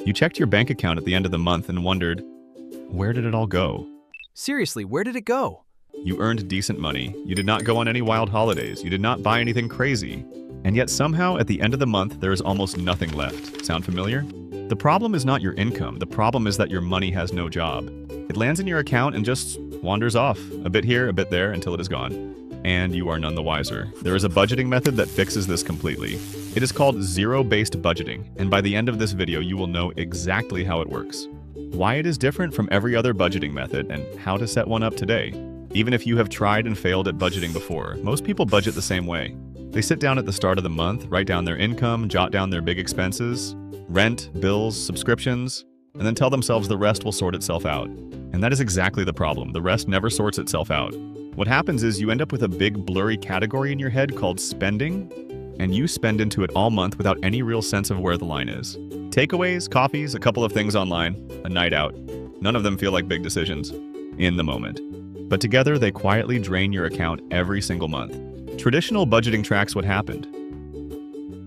You checked your bank account at the end of the month and wondered, where did it all go? Seriously, where did it go? You earned decent money, you did not go on any wild holidays, you did not buy anything crazy, and yet somehow at the end of the month there is almost nothing left. Sound familiar? The problem is not your income, the problem is that your money has no job. It lands in your account and just wanders off, a bit here, a bit there, until it is gone. And you are none the wiser. There is a budgeting method that fixes this completely. It is called zero-based budgeting, and by the end of this video you will know exactly how it works, why it is different from every other budgeting method, and how to set one up today. Even if you have tried and failed at budgeting before, most people budget the same way. They sit down at the start of the month, write down their income, jot down their big expenses, rent, bills, subscriptions, and then tell themselves the rest will sort itself out. And that is exactly the problem. The rest never sorts itself out. What happens is you end up with a big blurry category in your head called spending, and you spend into it all month without any real sense of where the line is. Takeaways, coffees, a couple of things online, a night out. None of them feel like big decisions in the moment. But together they quietly drain your account every single month. Traditional budgeting tracks what happened.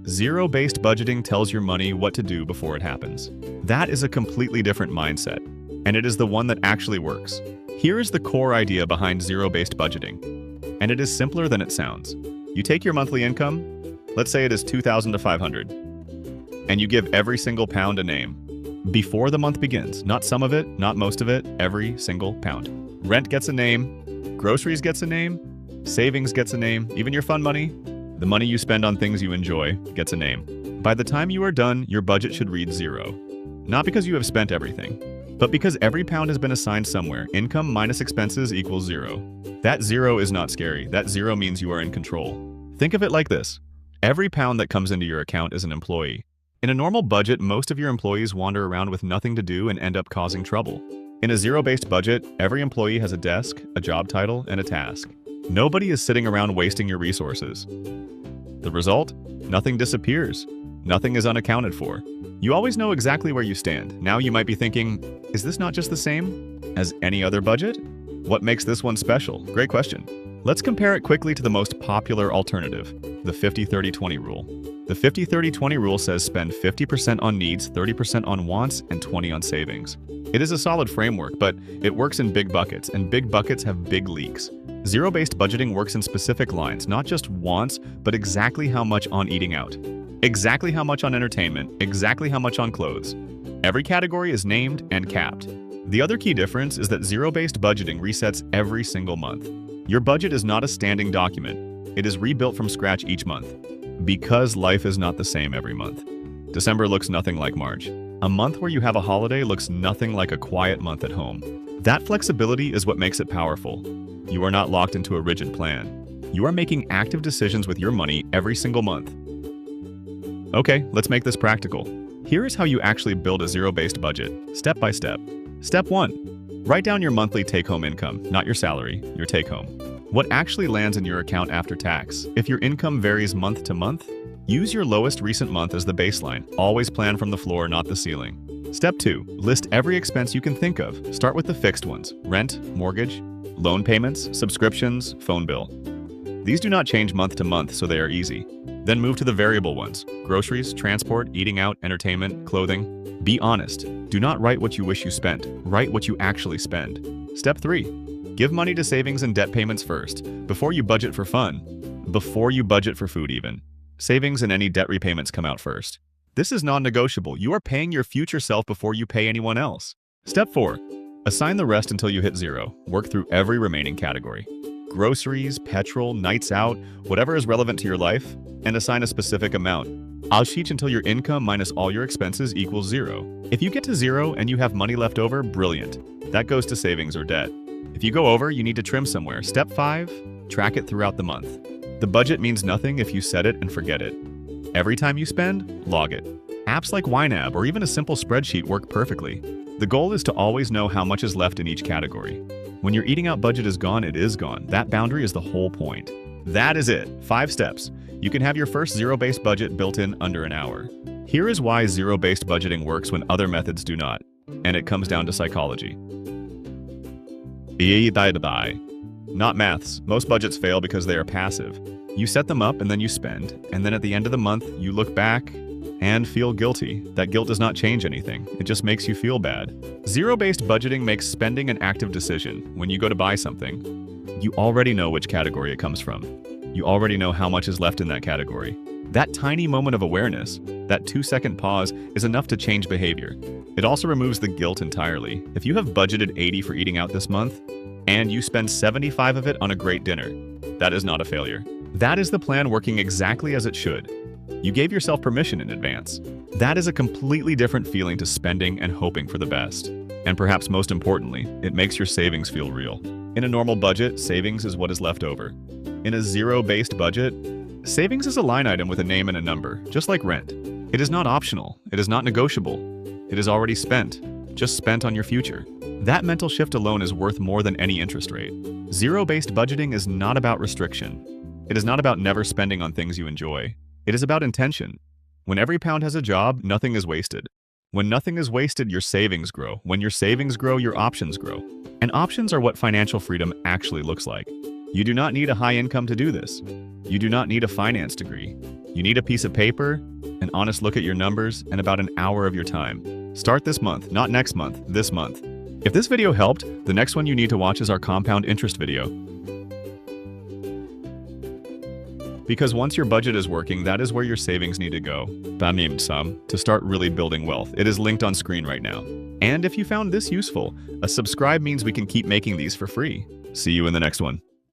Zero-based budgeting tells your money what to do before it happens. That is a completely different mindset, and it is the one that actually works. Here is the core idea behind zero-based budgeting, and it is simpler than it sounds. You take your monthly income, let's say it is $2,000 to $500, and you give every single pound a name. Before the month begins, not some of it, not most of it, every single pound. Rent gets a name, groceries gets a name, savings gets a name, even your fun money, the money you spend on things you enjoy, gets a name. By the time you are done, your budget should read zero. Not because you have spent everything, but because every pound has been assigned somewhere. Income minus expenses equals zero. That zero is not scary. That zero means you are in control. Think of it like this. Every pound that comes into your account is an employee. In a normal budget, most of your employees wander around with nothing to do and end up causing trouble. In a zero-based budget, every employee has a desk, a job title, and a task. Nobody is sitting around wasting your resources. The result? Nothing disappears. Nothing is unaccounted for. You always know exactly where you stand. Now you might be thinking, is this not just the same as any other budget? What makes this one special? Great question. Let's compare it quickly to the most popular alternative, the 50-30-20 rule. The 50-30-20 rule says spend 50% on needs, 30% on wants, and 20% on savings. It is a solid framework, but it works in big buckets, and big buckets have big leaks. Zero-based budgeting works in specific lines, not just wants, but exactly how much on eating out, exactly how much on entertainment, exactly how much on clothes. Every category is named and capped. The other key difference is that zero-based budgeting resets every single month. Your budget is not a standing document. It is rebuilt from scratch each month. Because life is not the same every month. December looks nothing like March. A month where you have a holiday looks nothing like a quiet month at home. That flexibility is what makes it powerful. You are not locked into a rigid plan. You are making active decisions with your money every single month. Okay, let's make this practical. Here is how you actually build a zero-based budget, step by step. Step 1. Write down your monthly take-home income, not your salary, your take-home. What actually lands in your account after tax? If your income varies month to month, use your lowest recent month as the baseline. Always plan from the floor, not the ceiling. Step 2. List every expense you can think of. Start with the fixed ones: rent, mortgage, loan payments, subscriptions, phone bill. These do not change month to month, so they are easy. Then move to the variable ones: groceries, transport, eating out, entertainment, clothing. Be honest. Do not write what you wish you spent. Write what you actually spend. Step 3. Give money to savings and debt payments first, before you budget for fun, before you budget for food even. Savings and any debt repayments come out first. This is non-negotiable. You are paying your future self before you pay anyone else. Step 4. Assign the rest until you hit zero. Work through every remaining category. Groceries, petrol, nights out, whatever is relevant to your life, and assign a specific amount. Ausheech until your income minus all your expenses equals zero. If you get to zero and you have money left over, brilliant. That goes to savings or debt. If you go over, you need to trim somewhere. Step 5. Track it throughout the month. The budget means nothing if you set it and forget it. Every time you spend, log it. Apps like YNAB or even a simple spreadsheet work perfectly. The goal is to always know how much is left in each category. When your eating out budget is gone, it is gone. That boundary is the whole point. That is it. 5 steps. You can have your first zero-based budget built in under an hour. Here is why zero-based budgeting works when other methods do not. And it comes down to psychology. Not maths. Most budgets fail because they are passive. You set them up and then you spend, and then at the end of the month, you look back and feel guilty. That guilt does not change anything. It just makes you feel bad. Zero-based budgeting makes spending an active decision. When you go to buy something, you already know which category it comes from. You already know how much is left in that category. That tiny moment of awareness, that 2-second pause, is enough to change behavior. It also removes the guilt entirely. If you have budgeted $80 for eating out this month, and you spend $75 of it on a great dinner, that is not a failure. That is the plan working exactly as it should. You gave yourself permission in advance. That is a completely different feeling to spending and hoping for the best. And perhaps most importantly, it makes your savings feel real. In a normal budget, savings is what is left over. In a zero-based budget, savings is a line item with a name and a number, just like rent. It is not optional. It is not negotiable. It is already spent, just spent on your future. That mental shift alone is worth more than any interest rate. Zero-based budgeting is not about restriction. It is not about never spending on things you enjoy. It is about intention. When every pound has a job, nothing is wasted. When nothing is wasted, your savings grow. When your savings grow, your options grow. And options are what financial freedom actually looks like. You do not need a high income to do this. You do not need a finance degree. You need a piece of paper, an honest look at your numbers, and about an hour of your time. Start this month, not next month, this month. If this video helped, the next one you need to watch is our compound interest video. Because once your budget is working, that is where your savings need to go. To start really building wealth. It is linked on screen right now. And if you found this useful, a subscribe means we can keep making these for free. See you in the next one.